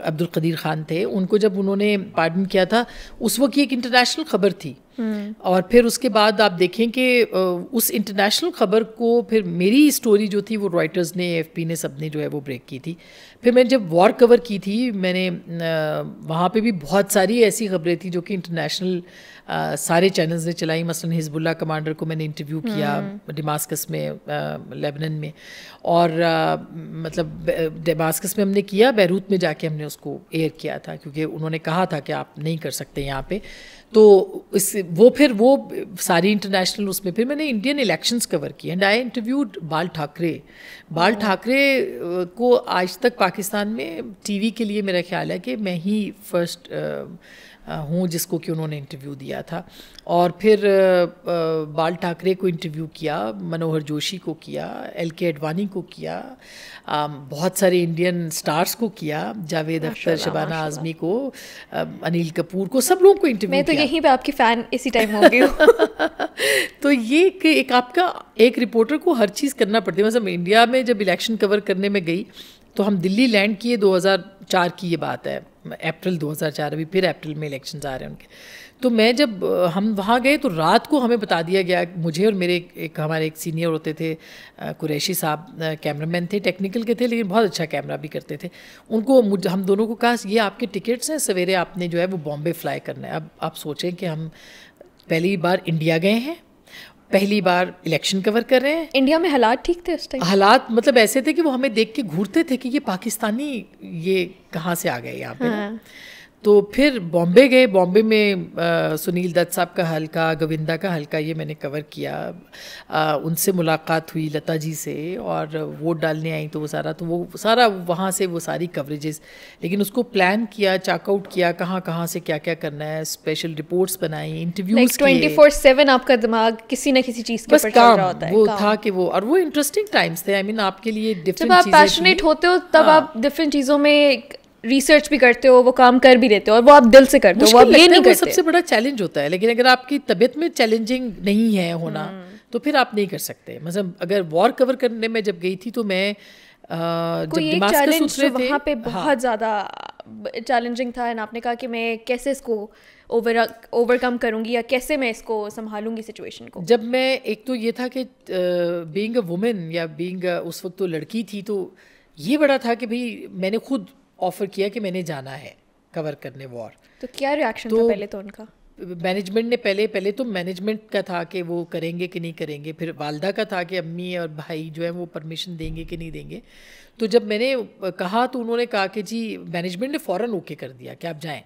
अब्दुल कदीर खान थे, उनको जब उन्होंने पार्डन किया था, उस वक्त ये एक इंटरनेशनल खबर थी। और फिर उसके बाद आप देखें कि उस इंटरनेशनल ख़बर को फिर मेरी स्टोरी जो थी वो रॉयटर्स ने, AFP ने, सब ने जो है वो ब्रेक की थी। फिर मैंने जब वॉर कवर की थी, मैंने वहाँ पे भी बहुत सारी ऐसी खबरें थी जो कि इंटरनेशनल सारे चैनल्स ने चलाई। मसलन हिजबुल्लाह कमांडर को मैंने इंटरव्यू किया दमास्कस में, लेबनान में, और मतलब दमास्कस में हमने किया, बैरूत में जाके हमने उसको एयर किया था, क्योंकि उन्होंने कहा था कि आप नहीं कर सकते यहाँ पे। तो फिर वो सारी इंटरनेशनल उसमें फिर मैंने इंडियन इलेक्शंस कवर किए एंड आई इंटरव्यूड बाल ठाकरे को आज तक पाकिस्तान में टीवी के लिए मेरा ख्याल है कि मैं ही फर्स्ट हूँ जिसको कि उन्होंने इंटरव्यू दिया था। और फिर बाल ठाकरे को इंटरव्यू किया, मनोहर जोशी को किया, LK अडवाणी को किया, बहुत सारे इंडियन स्टार्स को किया, जावेद अख्तर, शबाना आज़मी को, अनिल कपूर को, सब लोगों को इंटरव्यू मैं तो किया। यहीं पे आपकी फ़ैन इसी टाइम हो गई। तो ये एक आपका एक रिपोर्टर को हर चीज़ करना पड़ती है। मतलब इंडिया में जब इलेक्शन कवर करने में गई तो हम दिल्ली लैंड किए, 2004 की ये बात है, अप्रैल 2004, अभी फिर अप्रैल में इलेक्शंस आ रहे हैं उनके। तो मैं जब हम वहाँ गए तो रात को हमें बता दिया गया, मुझे और मेरे हमारे एक सीनियर होते थे, कुरैशी साहब, कैमरामैन थे, टेक्निकल के थे लेकिन बहुत अच्छा कैमरा भी करते थे, उनको हम दोनों को कहा ये आपके टिकट्स हैं, सवेरे आपने जो है वो बॉम्बे फ्लाई करना है। अब आप सोचें कि हम पहली बार इंडिया गए हैं, पहली बार इलेक्शन कवर कर रहे हैं। इंडिया में हालात ठीक थे उस टाइम? हालात मतलब ऐसे थे कि वो हमें देख के घूरते थे कि ये पाकिस्तानी ये कहाँ से आ गए यहाँ पे। तो फिर बॉम्बे गए, बॉम्बे में सुनील दत्त साहब का हल्का, गोविंदा का हल्का, ये मैंने कवर किया। उनसे मुलाकात हुई लता जी से, और वोट डालने आई तो वो सारा वहाँ से वो सारी कवरेजेस, लेकिन उसको प्लान किया, चेकआउट किया, कहाँ कहाँ से क्या क्या करना है, स्पेशल रिपोर्ट्स बनाई, इंटरव्यूज किए। 24/7 आपका दिमाग किसी न किसी चीज़ के ऊपर चल रहा होता है। वो था कि वो, और वो इंटरेस्टिंग टाइम्स थे। आई मीन आपके लिए डिफरेंट जब आप पैशनेट होते हो तब आप डिफरेंट चीज़ों में रिसर्च भी करते हो, वो काम कर भी देते हो, और वो आप दिल से करते हो, वो आप ये नहीं करते। सबसे बड़ा चैलेंज होता है, लेकिन अगर आपकी तबीयत में चैलेंजिंग नहीं है होना तो फिर आप नहीं कर सकते। मतलब अगर वॉर कवर करने में जब गई थी तो मैं जब दिमास्कस उतरे थे वहाँ पे बहुत ज़्यादा चैलेंजिंग था, एंड आपने कहा कि मैं कैसे इसको ओवरकम करूँगी या कैसे मैं इसको संभालूंगी सिचुएशन को। जब मैं, एक तो ये था कि बीइंग अ वुमेन या बीइंग उस वक्त तो लड़की थी, तो ये बड़ा था कि भाई मैंने खुद ऑफर किया कि मैंने जाना है कवर करने वॉर। तो क्या रिएक्शन था पहले तो उनका? मैनेजमेंट ने पहले तो मैनेजमेंट का था कि वो करेंगे कि नहीं करेंगे, फिर वालदा का था कि अम्मी और भाई जो है वो परमिशन देंगे कि नहीं देंगे। तो जब मैंने कहा तो उन्होंने कहा कि जी, मैनेजमेंट ने फ़ौरन ओके कर दिया कि आप जाएं।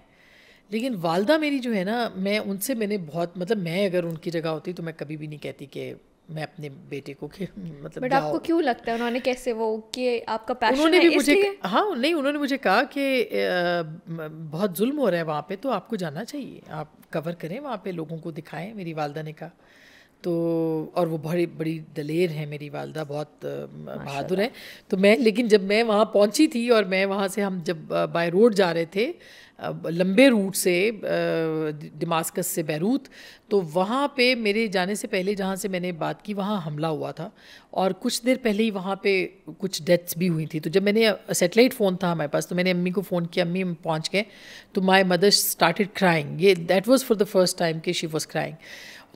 लेकिन वालदा मेरी जो है ना, मैंने बहुत, मतलब मैं अगर उनकी जगह होती तो मैं कभी भी नहीं कहती कि मैं अपने बेटे को कि मतलब बट आपको क्यों लगता है उन्होंने कैसे वो कि आपका पैशन उन्होंने है भी मुझे, इसलिए? हाँ नहीं, उन्होंने मुझे कहा कि बहुत जुल्म हो रहा है वहाँ पे, तो आपको जाना चाहिए, आप कवर करें वहाँ पे, लोगों को दिखाएं। मेरी वालदा ने कहा तो, और वो बड़ी बड़ी दलेर है मेरी वालदा, बहुत बहादुर है। तो मैं, लेकिन जब मैं वहाँ पहुँची थी और मैं वहाँ से, हम जब बाय रोड जा रहे थे लंबे रूट से दमास्कस से बैरूत, तो वहाँ पे मेरे जाने से पहले जहाँ से मैंने बात की वहाँ हमला हुआ था, और कुछ देर पहले ही वहाँ पे कुछ डेथ्स भी हुई थी। तो जब मैंने, सैटेलाइट फ़ोन था हमारे पास, तो मैंने अम्मी को फ़ोन किया, अम्मी पहुँच गए, तो माई मदर स्टार्टेड क्राइंग। ये that was for the first time कि शी वाज क्राइंग।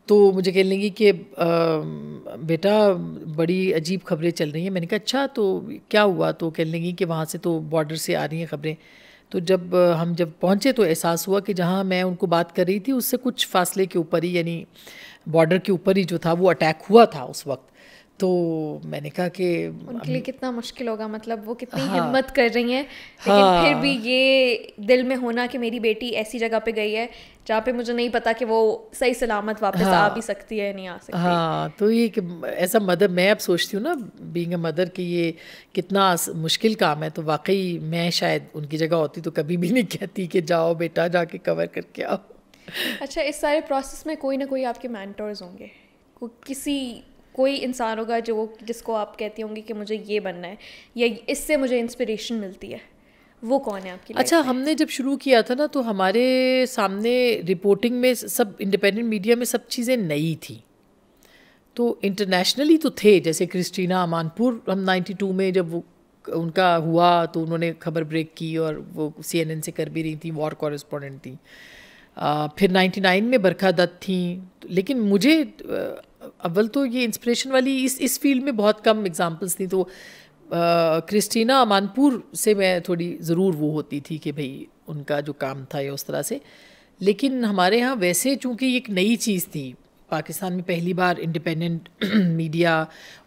तो मुझे कहने लगी कि बेटा बड़ी अजीब खबरें चल रही हैं। मैंने कहा अच्छा, तो क्या हुआ? तो कहने लगी कि वहाँ से तो बॉर्डर से आ रही हैं खबरें। तो जब हम पहुँचे तो एहसास हुआ कि जहाँ मैं उनको बात कर रही थी उससे कुछ फासले के ऊपर ही, यानी बॉर्डर के ऊपर ही जो था वो अटैक हुआ था उस वक्त। तो मैंने कहा कि उनके लिए कितना मुश्किल होगा, मतलब वो कितनी हिम्मत कर रही हैं, लेकिन फिर भी ये दिल में होना कि मेरी बेटी ऐसी जगह पे गई है जहाँ पे मुझे नहीं पता कि वो सही सलामत वापस आ भी सकती है नहीं आ सकती। हाँ, तो ये ऐसा मदर, मैं अब सोचती हूँ ना बीइंग अ मदर कि ये कितना मुश्किल काम है। तो वाकई मैं शायद उनकी जगह होती तो कभी भी नहीं कहती कि जाओ बेटा जाके कवर करके आओ। अच्छा, इस सारे प्रोसेस में कोई ना कोई आपके मेंटर्स होंगे, कोई इंसान होगा जिसको आप कहती होंगी कि मुझे ये बनना है या इससे मुझे इंस्पिरेशन मिलती है, वो कौन है आपकी? अच्छा, हमने जब शुरू किया था ना तो हमारे सामने रिपोर्टिंग में सब, इंडिपेंडेंट मीडिया में सब चीज़ें नई थी। तो इंटरनेशनली तो थे, जैसे क्रिस्टीना अमानपुर, हम 92 में जब वो उनका हुआ तो उन्होंने खबर ब्रेक की और वो CNN से कर भी रही थी, वॉर कॉरेस्पॉन्डेंट थी। फिर 99 में बरखा दत्त थी। लेकिन मुझे अव्वल तो ये इंस्पिरेशन वाली इस फील्ड में बहुत कम एग्जांपल्स थी। तो क्रिस्टीना अमानपुर से मैं थोड़ी ज़रूर वो होती थी कि भाई उनका जो काम था या उस तरह से। लेकिन हमारे यहाँ वैसे चूँकि एक नई चीज़ थी, पाकिस्तान में पहली बार इंडिपेंडेंट मीडिया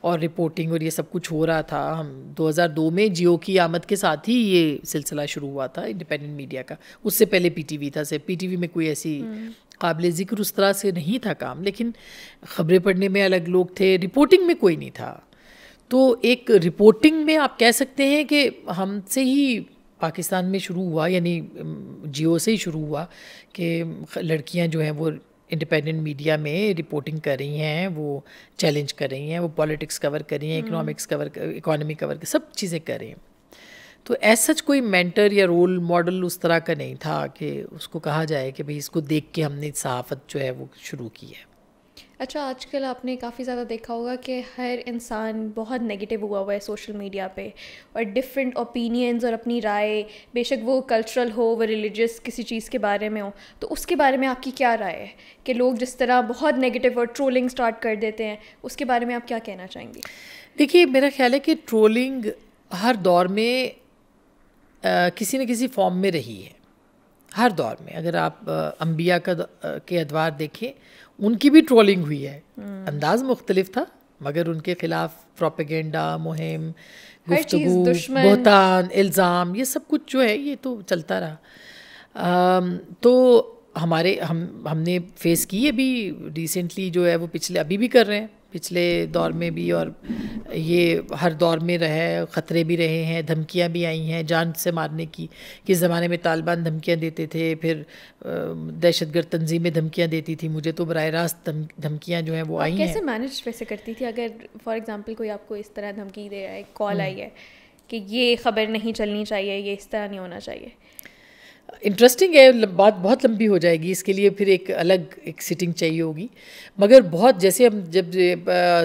और रिपोर्टिंग और ये सब कुछ हो रहा था। हम 2002 में जियो की आमद के साथ ही ये सिलसिला शुरू हुआ था इंडिपेंडेंट मीडिया का। उससे पहले PTV था, सिर्फ PTV में कोई ऐसी काबिल ज़िक्र उस तरह से नहीं था काम, लेकिन ख़बरें पढ़ने में अलग लोग थे, रिपोर्टिंग में कोई नहीं था। तो एक रिपोर्टिंग में आप कह सकते हैं कि हमसे ही पाकिस्तान में शुरू हुआ, यानी जियो से ही शुरू हुआ कि लड़कियां जो हैं वो इंडिपेंडेंट मीडिया में रिपोर्टिंग कर रही हैं, वो चैलेंज कर रही हैं, वो पॉलिटिक्स कवर कर रही हैं, इकोनॉमी कवर सब चीज़ें कर रही हैं। तो ऐसा कोई मेंटर या रोल मॉडल उस तरह का नहीं था कि उसको कहा जाए कि भाई इसको देख के हमने सहाफ़त जो है वो शुरू की है। अच्छा, आजकल आपने काफ़ी ज़्यादा देखा होगा कि हर इंसान बहुत नेगेटिव हुआ हुआ है सोशल मीडिया पे, और डिफरेंट ओपिनियंस और अपनी राय, बेशक वो कल्चरल हो, वो रिलीजियस किसी चीज़ के बारे में हो, तो उसके बारे में आपकी क्या राय है कि लोग जिस तरह बहुत नेगेटिव और ट्रोलिंग स्टार्ट कर देते हैं, उसके बारे में आप क्या कहना चाहेंगे? देखिए, मेरा ख्याल है कि ट्रोलिंग हर दौर में किसी न किसी फॉर्म में रही है, हर दौर में। अगर आप अंबिया के अदवार देखें, उनकी भी ट्रोलिंग हुई है, अंदाज मुख्तलिफ था, मगर उनके खिलाफ प्रोपेगेंडा, मुहिम, गुफ्तगू, बहतान, इल्ज़ाम, ये सब कुछ जो है ये तो चलता रहा। तो हमने फेस की अभी रिसेंटली जो है वो पिछले अभी भी कर रहे हैं, पिछले दौर में भी, और ये हर दौर में रहे, ख़तरे भी रहे हैं, धमकियां भी आई हैं जान से मारने की। किस ज़माने में तालिबान धमकियां देते थे, फिर दहशतगर्द तंजीमें धमकियां देती थी, मुझे तो बराह रास्त धमकियां जो हैं वो आई हैं। कैसे मैनेज वैसे करती थी अगर फॉर एग्जांपल कोई आपको इस तरह धमकी दे रहा है, कॉल आई है कि ये ख़बर नहीं चलनी चाहिए, ये इस तरह नहीं होना चाहिए? इंटरेस्टिंग है, बात बहुत लंबी हो जाएगी, इसके लिए फिर एक सिटिंग चाहिए होगी। मगर बहुत, जैसे हम जब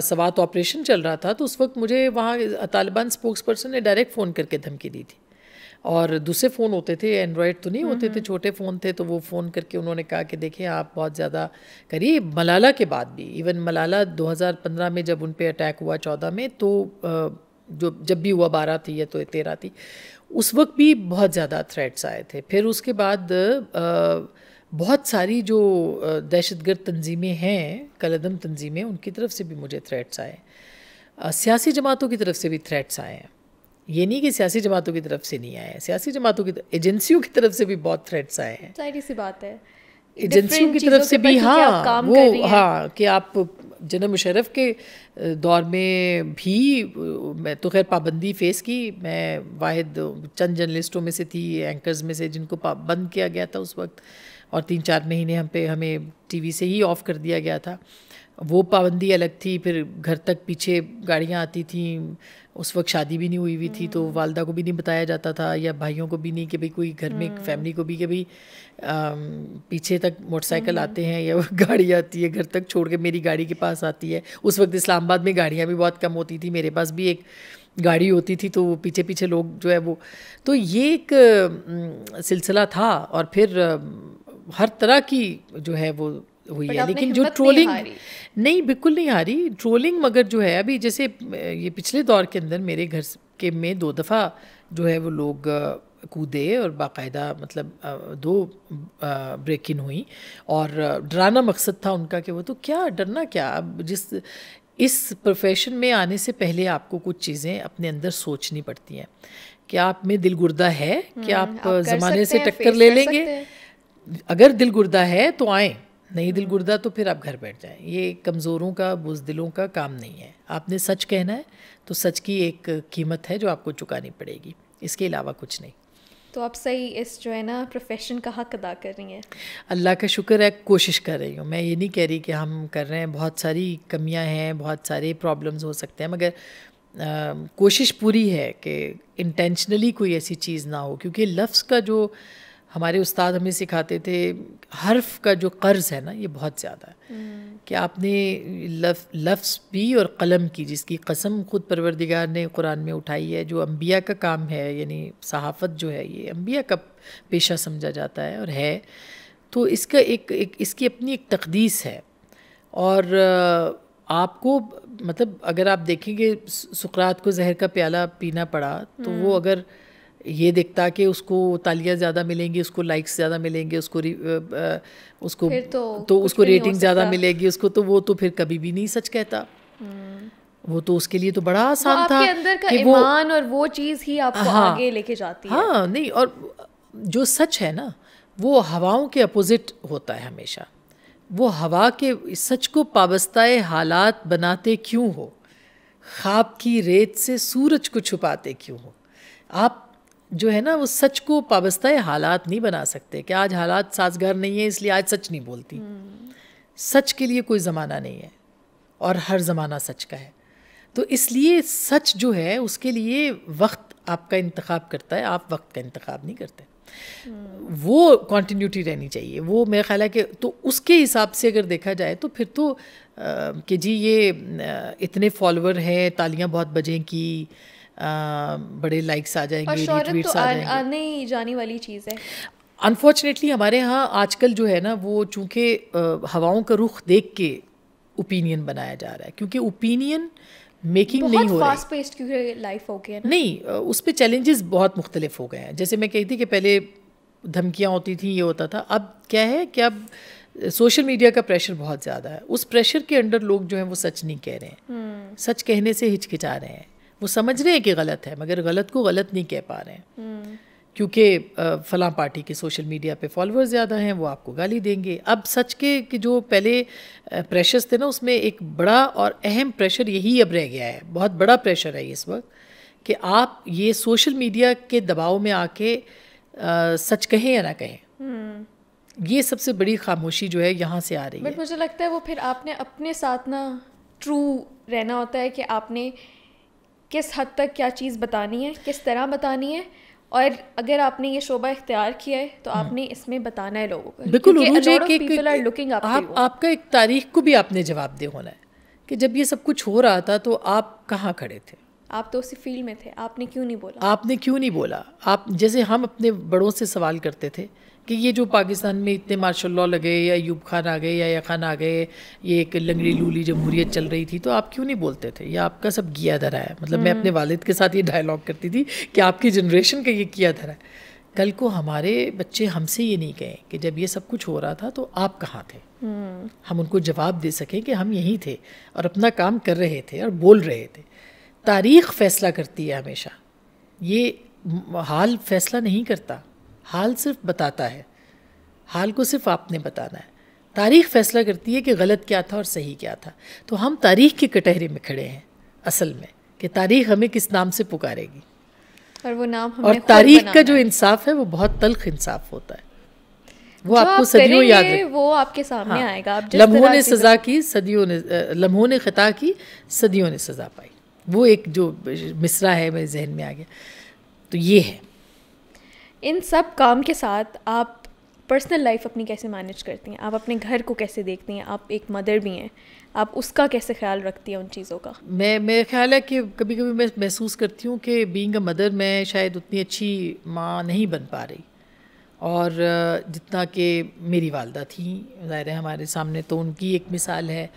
सवात ऑपरेशन चल रहा था तो उस वक्त मुझे वहाँ तालिबान स्पोक्स पर्सन ने डायरेक्ट फ़ोन करके धमकी दी थी, और दूसरे फ़ोन होते थे, एंड्रॉयड तो नहीं होते थे, छोटे फ़ोन थे, तो वो फ़ोन करके उन्होंने कहा कि देखिए आप बहुत ज़्यादा करिए। मलाला के बाद भी, इवन मलाला 2015 में जब उन पे अटैक हुआ 14 में, तो जब भी हुआ 12 थी या तो 13 थी, उस वक्त भी बहुत ज़्यादा थ्रेट्स आए थे। फिर उसके बाद बहुत सारी जो दहशतगर्द तंजीमें हैं, कलदम तंजीमें, उनकी तरफ से भी मुझे थ्रेट्स आए, सियासी जमातों की तरफ से भी थ्रेट्स आए हैं। ये नहीं कि सियासी जमातों की तरफ से नहीं आए हैं, सियासी जमातों की एजेंसियों की तरफ से भी बहुत थ्रेट्स आए हैं। सारी सी बात है, एजेंसियों की तरफ से भी, हाँ वो, हाँ कि आप जनरल मुशर्रफ के दौर में भी, मैं तो खैर पाबंदी फेस की, मैं वाहिद चंद जर्नलिस्टों में से थी, एंकर्स में से, जिनको बंद किया गया था उस वक्त, और 3-4 महीने हमें टीवी से ही ऑफ कर दिया गया था। वो पाबंदी अलग थी। फिर घर तक पीछे गाड़ियाँ आती थी, उस वक्त शादी भी नहीं हुई थी, तो वालदा को भी नहीं बताया जाता था, या भाइयों को भी नहीं कि भाई कोई घर में फैमिली को भी कि भाई पीछे तक मोटरसाइकिल आते हैं या गाड़ी आती है घर तक छोड़ के, मेरी गाड़ी के पास आती है। उस वक्त इस्लामाबाद में गाड़ियाँ भी बहुत कम होती थी, मेरे पास भी एक गाड़ी होती थी, तो पीछे पीछे लोग जो है वो, तो ये एक सिलसिला था। और फिर हर तरह की जो है वो हुई है, लेकिन जो ट्रोलिंग नहीं, बिल्कुल नहीं हारी ट्रोलिंग। मगर जो है अभी, जैसे ये पिछले दौर के अंदर मेरे घर के में 2 दफ़ा जो है वो लोग कूदे, और बाकायदा मतलब 2 ब्रेक इन हुई, और डराना मकसद था उनका कि वो, तो क्या डरना क्या, अब इस प्रोफेशन में आने से पहले आपको कुछ चीज़ें अपने अंदर सोचनी पड़ती हैं। क्या आप में दिल गुर्दा है कि आप ज़माने से टक्कर ले लेंगे? अगर दिल गुर्दा है तो आएँ, नहीं दिल गुर्दा तो फिर आप घर बैठ जाएं। ये कमज़ोरों का, बुज़दिलों का काम नहीं है। आपने सच कहना है तो सच की एक कीमत है जो आपको चुकानी पड़ेगी, इसके अलावा कुछ नहीं। तो आप सही इस जो है ना प्रोफेशन का हक अदा कर रही हैं। अल्लाह का शुक्र है, कोशिश कर रही हूँ। मैं ये नहीं कह रही कि हम कर रहे हैं, बहुत सारी कमियाँ हैं, बहुत सारे प्रॉब्लम्स हो सकते हैं, मगर कोशिश पूरी है कि इंटेंशनली कोई ऐसी चीज़ ना हो। क्योंकि लफ्ज़ का जो हमारे उस्ताद हमें सिखाते थे, हर्फ का जो कर्ज़ है ना, ये बहुत ज़्यादा है कि आपने लफ्ज़ भी और कलम की, जिसकी कसम खुद परवरदिगार ने कुरान में उठाई है, जो अंबिया का काम है, यानी सहाफ़त जो है ये अंबिया का पेशा समझा जाता है और है, तो इसका इसकी अपनी एक तक़दीस है। और आपको मतलब अगर आप देखेंगे, सुकरात को जहर का प्याला पीना पड़ा, तो वो अगर ये देखता कि उसको तालियां ज़्यादा मिलेंगी, उसको लाइक्स ज़्यादा मिलेंगे, उसको उसको रेटिंग ज़्यादा मिलेगी उसको, तो वो तो फिर कभी भी नहीं सच कहता। वो तो उसके लिए तो बड़ा आसान था, आपके अंदर का ईमान और वो चीज़ ही आपको आगे लेके जाती है। हाँ नहीं, और जो सच है ना वो हवाओं के अपोजिट होता है हमेशा। वो हवा के सच को पाबस्ताए हालात बनाते क्यों हो, ख्वाब की रेत से सूरज को छुपाते क्यों हो। आप जो है ना वो सच को पाबस्ताए हालात नहीं बना सकते कि आज हालात साजगार नहीं है इसलिए आज सच नहीं बोलती। सच के लिए कोई ज़माना नहीं है और हर ज़माना सच का है। तो इसलिए सच जो है उसके लिए वक्त आपका इंतखाब करता है, आप वक्त का इंतखाब नहीं करते। वो कंटिन्यूटी रहनी चाहिए। वो मेरा ख्याल है कि तो उसके हिसाब से अगर देखा जाए तो फिर तो कि जी ये इतने फॉलोअर हैं, तालियां बहुत बजेंगी, बड़े लाइक्स आ जाएंगे, रीट्वीट्स तो आ जाएंगे, आने जाने वाली चीज़ है। अनफॉर्चुनेटली हमारे यहाँ आजकल जो है ना वो चूँकि हवाओं का रुख देख के ओपिनियन बनाया जा रहा है, क्योंकि ओपिनियन मेकिंग नहीं हो रही, बहुत फास्ट पेस्ड क्योंकि लाइफ हो गया नहीं, उस पर चैलेंजेस बहुत मुख्तलिफ हो गए हैं। जैसे मैं कही थी कि पहले धमकियाँ होती थी, ये होता था, अब क्या है कि अब सोशल मीडिया का प्रेशर बहुत ज़्यादा है। उस प्रेशर के अंडर लोग जो हैं वो सच नहीं कह रहे हैं, सच कहने से हिचकिचा रहे हैं। वो समझ रहे हैं कि गलत है मगर गलत को गलत नहीं कह पा रहे हैं, क्योंकि फलां पार्टी के सोशल मीडिया पे फॉलोअर्स ज़्यादा हैं, वो आपको गाली देंगे। अब सच के कि जो पहले प्रेशर्स थे ना, उसमें एक बड़ा और अहम प्रेशर यही अब रह गया है, बहुत बड़ा प्रेशर है इस वक्त, कि आप ये सोशल मीडिया के दबाव में आके सच कहें या ना कहें। ये सबसे बड़ी खामोशी जो है यहाँ से आ रही है। बट मुझे लगता है वो फिर आपने अपने साथ ना ट्रू रहना होता है कि आपने किस हद तक क्या चीज़ बतानी है, किस तरह बतानी है, और अगर आपने ये शोबा इख्तियार किया है तो आपने इसमें बताना है लोगों को। बिल्कुल, आपका एक तारीख को भी आपने जवाबदेह होना है कि जब ये सब कुछ हो रहा था तो आप कहाँ खड़े थे, आप तो उसी फील्ड में थे, आपने क्यों नहीं बोला। आप जैसे हम अपने बड़ों से सवाल करते थे कि ये जो पाकिस्तान में इतने मार्शल लॉ लगे, या अयूब खान आ गए, या खान आ गए, ये एक लंगड़ी लूली जमहूरियत चल रही थी, तो आप क्यों नहीं बोलते थे, या आपका सब किया धरा है। मतलब मैं अपने वालिद के साथ ये डायलॉग करती थी कि आपकी जनरेशन का ये किया धरा है। कल को हमारे बच्चे हमसे ये नहीं कहें कि जब ये सब कुछ हो रहा था तो आप कहाँ थे, हम उनको जवाब दे सकें कि हम यहीं थे और अपना काम कर रहे थे और बोल रहे थे। तारीख़ फ़ैसला करती है हमेशा, ये हाल फ़ैसला नहीं करता, हाल सिर्फ बताता है, हाल को सिर्फ आपने बताना है। तारीख़ फ़ैसला करती है कि गलत क्या था और सही क्या था। तो हम तारीख़ के कटहरे में खड़े हैं असल में, कि तारीख़ हमें किस नाम से पुकारेगी, और वो नाम हमें और तारीख़ का जो इंसाफ है वो बहुत तल्ख़ इंसाफ होता है, वो आपको सदियों याद रहे, वो आपके सामने आएगा। आप लम्हों ने सज़ा की, सदियों ने, लम्हों ने ख़ता की, सदियों ने सज़ा पाई। वो एक जो मिसरा है मेरे जहन में आ गया। तो ये है। इन सब काम के साथ आप पर्सनल लाइफ अपनी कैसे मैनेज करती हैं? आप अपने घर को कैसे देखती हैं? आप एक मदर भी हैं, आप उसका कैसे ख्याल रखती हैं उन चीज़ों का? मेरा ख्याल है कि कभी कभी मैं महसूस करती हूँ कि बीइंग अ मदर मैं शायद उतनी अच्छी माँ नहीं बन पा रही, और जितना कि मेरी वालदा थी। ज़ाहिर है हमारे सामने तो उनकी एक मिसाल है,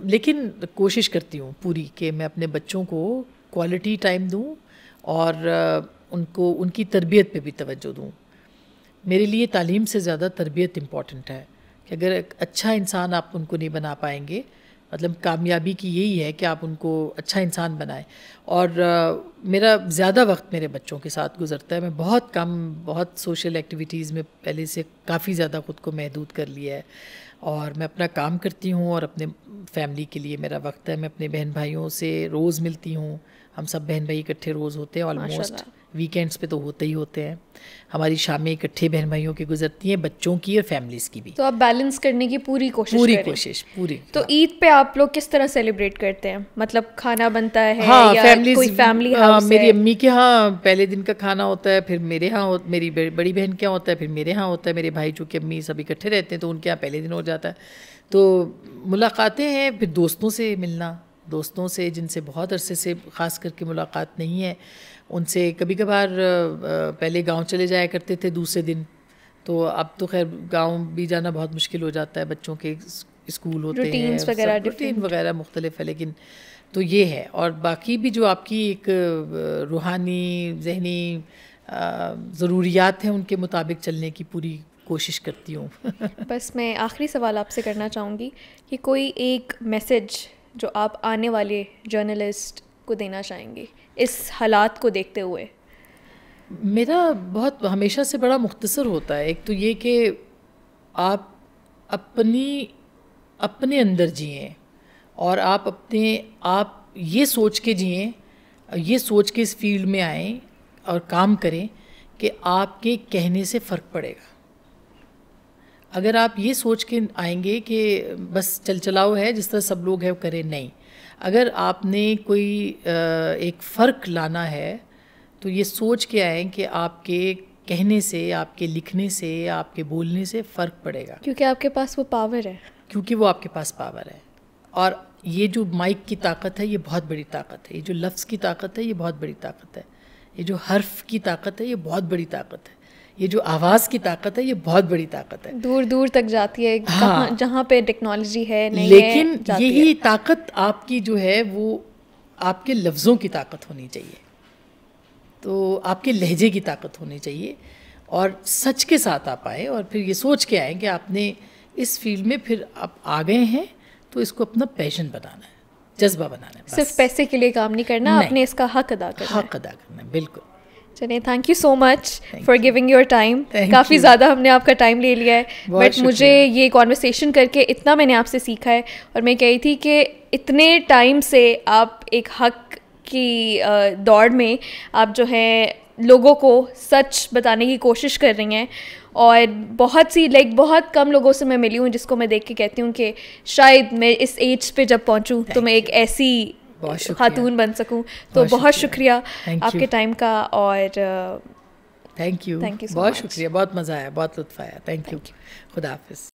लेकिन कोशिश करती हूँ पूरी कि मैं अपने बच्चों को क्वालिटी टाइम दूँ और उनको उनकी तरबियत पे भी तवज्जो दूँ। मेरे लिए तालीम से ज़्यादा तरबियत इम्पॉर्टेंट है, कि अगर एक अच्छा इंसान आप उनको नहीं बना पाएंगे, मतलब कामयाबी की यही है कि आप उनको अच्छा इंसान बनाएं। और मेरा ज़्यादा वक्त मेरे बच्चों के साथ गुजरता है। मैं बहुत सोशल एक्टिविटीज़ में पहले से काफ़ी ज़्यादा ख़ुद को महदूद कर लिया है, और मैं अपना काम करती हूँ और अपने फैमिली के लिए मेरा वक्त है। मैं अपने बहन भाइयों से रोज़ मिलती हूँ, हम सब बहन भाई इकट्ठे रोज़ होते हैं, ऑलमोस्ट वीकेंड्स पे तो होते ही होते हैं। हमारी शामें इकट्ठे बहन भाइयों की गुजरती हैं, बच्चों की और फैमिलीज़ की भी। तो आप बैलेंस करने की पूरी कोशिश तो ईद पे आप लोग किस तरह सेलिब्रेट करते हैं? मतलब खाना बनता है, हाँ, या कोई फैमिली हाउस है? मेरी अम्मी के यहाँ पहले दिन का खाना होता है, फिर मेरे यहाँ मेरी बड़ी बहन के यहाँ होता है, फिर मेरे यहाँ होता है। मेरे भाई चूँकि अम्मी सब इकट्ठे रहते हैं तो उनके यहाँ पहले दिन हो जाता है। तो मुलाकातें हैं, फिर दोस्तों से मिलना, दोस्तों से जिनसे बहुत अरसे से ख़ास करके मुलाकात नहीं है, उनसे कभी कभार पहले गांव चले जाया करते थे दूसरे दिन, तो अब तो खैर गांव भी जाना बहुत मुश्किल हो जाता है, बच्चों के स्कूल होते हैं, रूटीन वगैरह मुख्तलिफ है। लेकिन तो ये है, और बाकी भी जो आपकी एक रूहानी जहनी ज़रूरियात हैं उनके मुताबिक चलने की पूरी कोशिश करती हूँ। बस मैं आखिरी सवाल आपसे करना चाहूँगी कि कोई एक मैसेज जो आप आने वाले जर्नलिस्ट को देना चाहेंगे इस हालात को देखते हुए? मेरा बहुत हमेशा से बड़ा मुख्तसर होता है। एक तो ये कि आप अपने अंदर जिएं, और आप ये सोच के जिएं, ये सोच के इस फील्ड में आएँ और काम करें कि आपके कहने से फ़र्क पड़ेगा। अगर आप ये सोच के आएंगे कि बस चलाओ है जिस तरह सब लोग हैं वो करें, नहीं। अगर आपने कोई एक फ़र्क लाना है तो ये सोच के आए कि आपके कहने से, आपके लिखने से, आपके बोलने से फ़र्क पड़ेगा, क्योंकि आपके पास वो पावर है, क्योंकि वो आपके पास पावर है। और ये जो माइक की ताकत है ये बहुत बड़ी ताकत है, ये जो लफ्ज़ की ताकत है ये बहुत बड़ी ताकत है, ये जो हर्फ की ताकत है ये बहुत बड़ी ताकत है, ये जो आवाज़ की ताकत है ये बहुत बड़ी ताकत है, दूर दूर तक जाती है। हाँ, जहाँ पे टेक्नोलॉजी है नहीं लेकिन है, यही ताकत आपकी जो है वो आपके लफ्ज़ों की ताकत होनी चाहिए, तो आपके लहजे की ताकत होनी चाहिए, और सच के साथ आप आए और फिर ये सोच के आए कि आपने इस फील्ड में फिर आप आ गए हैं तो इसको अपना पैशन बनाना है, जज्बा बनाना है। सिर्फ पैसे के लिए काम नहीं करना, आपने इसका हक अदा करना है। बिल्कुल। चलिए, thank you so much for giving your time. Thank काफ़ी you. ज़्यादा हमने आपका टाइम ले लिया है, बहुत बट मुझे शुक्रिया. ये कॉन्वर्सेशन करके इतना मैंने आपसे सीखा है. और मैं कही थी कि इतने टाइम से आप एक हक की दौड़ में आप जो है लोगों को सच बताने की कोशिश कर रही हैं. और बहुत कम लोगों से मैं मिली हूँ जिसको मैं देख के कहती हूँ कि शायद मैं इस एज पे जब पहुँचूँ तो मैं एक ऐसी खातून बन सकूँ. तो बहुत शुक्रिया आपके टाइम का. और थैंक यू बहुत शुक्रिया. बहुत मज़ा आया, बहुत लुत्फ़ आया. Thank you. खुदा हाफिज़.